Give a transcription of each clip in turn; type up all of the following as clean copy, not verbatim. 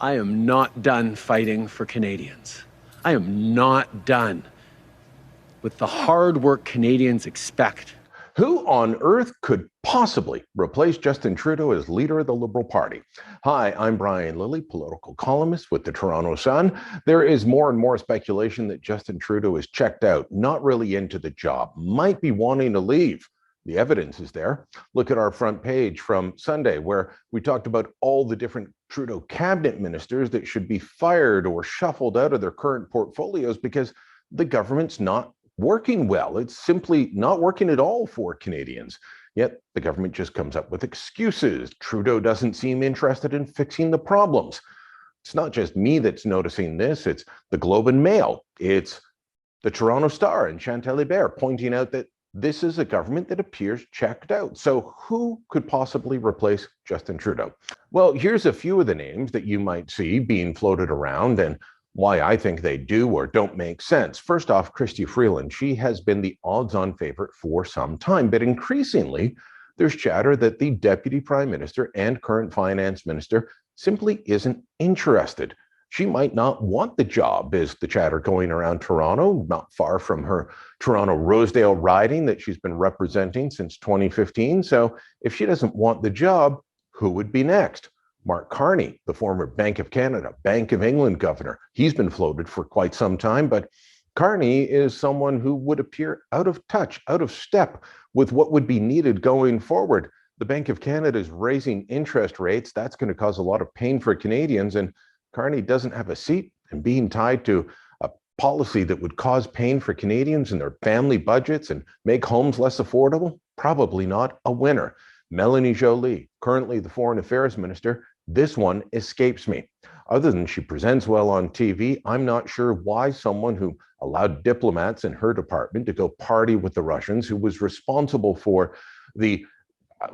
I am not done fighting for Canadians. I am not done with the hard work Canadians expect. Who on earth could possibly replace Justin Trudeau as leader of the Liberal Party? Hi, I'm Brian Lilley, political columnist with the Toronto Sun. There is more and more speculation that Justin Trudeau is checked out, not really into the job, might be wanting to leave. The evidence is there. Look at our front page from Sunday, where we talked about all the different Trudeau cabinet ministers that should be fired or shuffled out of their current portfolios because the government's not working well. It's simply not working at all for Canadians. Yet the government just comes up with excuses. Trudeau doesn't seem interested in fixing the problems. It's not just me that's noticing this. It's the Globe and Mail. It's the Toronto Star and Chantal Hébert pointing out that this is a government that appears checked out. So who could possibly replace Justin Trudeau? Well, here's a few of the names that you might see being floated around and why I think they do or don't make sense. First off, Chrystia Freeland. She has been the odds-on favorite for some time, but increasingly, there's chatter that the Deputy Prime Minister and current Finance Minister simply isn't interested. She might not want the job, is the chatter going around Toronto, not far from her Toronto Rosedale riding that she's been representing since 2015. So if she doesn't want the job, who would be next? Mark Carney, the former Bank of Canada, Bank of England governor. He's been floated for quite some time, but Carney is someone who would appear out of touch, out of step with what would be needed going forward. The Bank of Canada is raising interest rates. That's going to cause a lot of pain for Canadians, and Carney doesn't have a seat, and being tied to a policy that would cause pain for Canadians and their family budgets and make homes less affordable, probably not a winner. Melanie Joly, currently the Foreign Affairs Minister, this one escapes me. Other than she presents well on TV, I'm not sure why someone who allowed diplomats in her department to go party with the Russians, who was responsible for the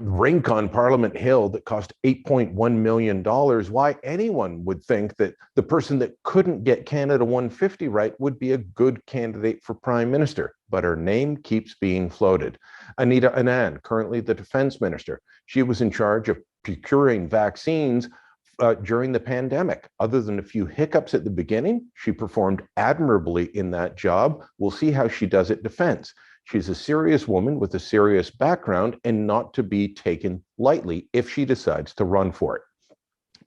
rink on Parliament Hill that cost $8.1 million, why anyone would think that the person that couldn't get Canada 150 right would be a good candidate for Prime Minister. But her name keeps being floated. Anita Anand, currently the Defense Minister. She was in charge of procuring vaccines during the pandemic. Other than a few hiccups at the beginning, she performed admirably in that job. We'll see how she does at defense. She's a serious woman with a serious background and not to be taken lightly if she decides to run for it.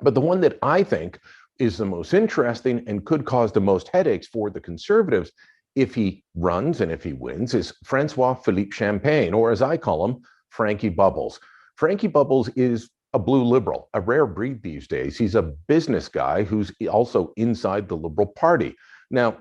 But the one that I think is the most interesting and could cause the most headaches for the Conservatives if he runs and if he wins is Francois-Philippe Champagne, or as I call him, Frankie Bubbles. Frankie Bubbles is a blue liberal, a rare breed these days. He's a business guy who's also inside the Liberal Party. Now,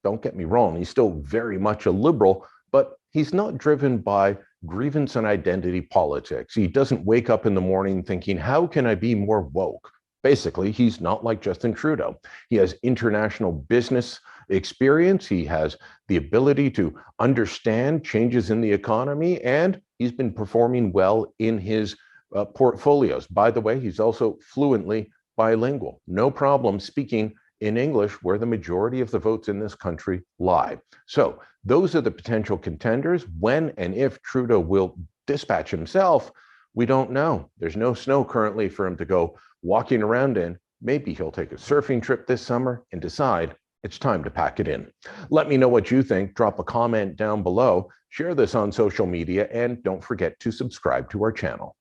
don't get me wrong, he's still very much a liberal, but he's not driven by grievance and identity politics. He doesn't wake up in the morning thinking, how can I be more woke? Basically, he's not like Justin Trudeau. He has international business experience. He has the ability to understand changes in the economy, and he's been performing well in his portfolios. By the way, he's also fluently bilingual. No problem speaking in English, where the majority of the votes in this country lie. So those are the potential contenders. When and if Trudeau will dispatch himself, we don't know. There's no snow currently for him to go walking around in. Maybe he'll take a surfing trip this summer and decide it's time to pack it in. Let me know what you think. Drop a comment down below. Share this on social media, and don't forget to subscribe to our channel.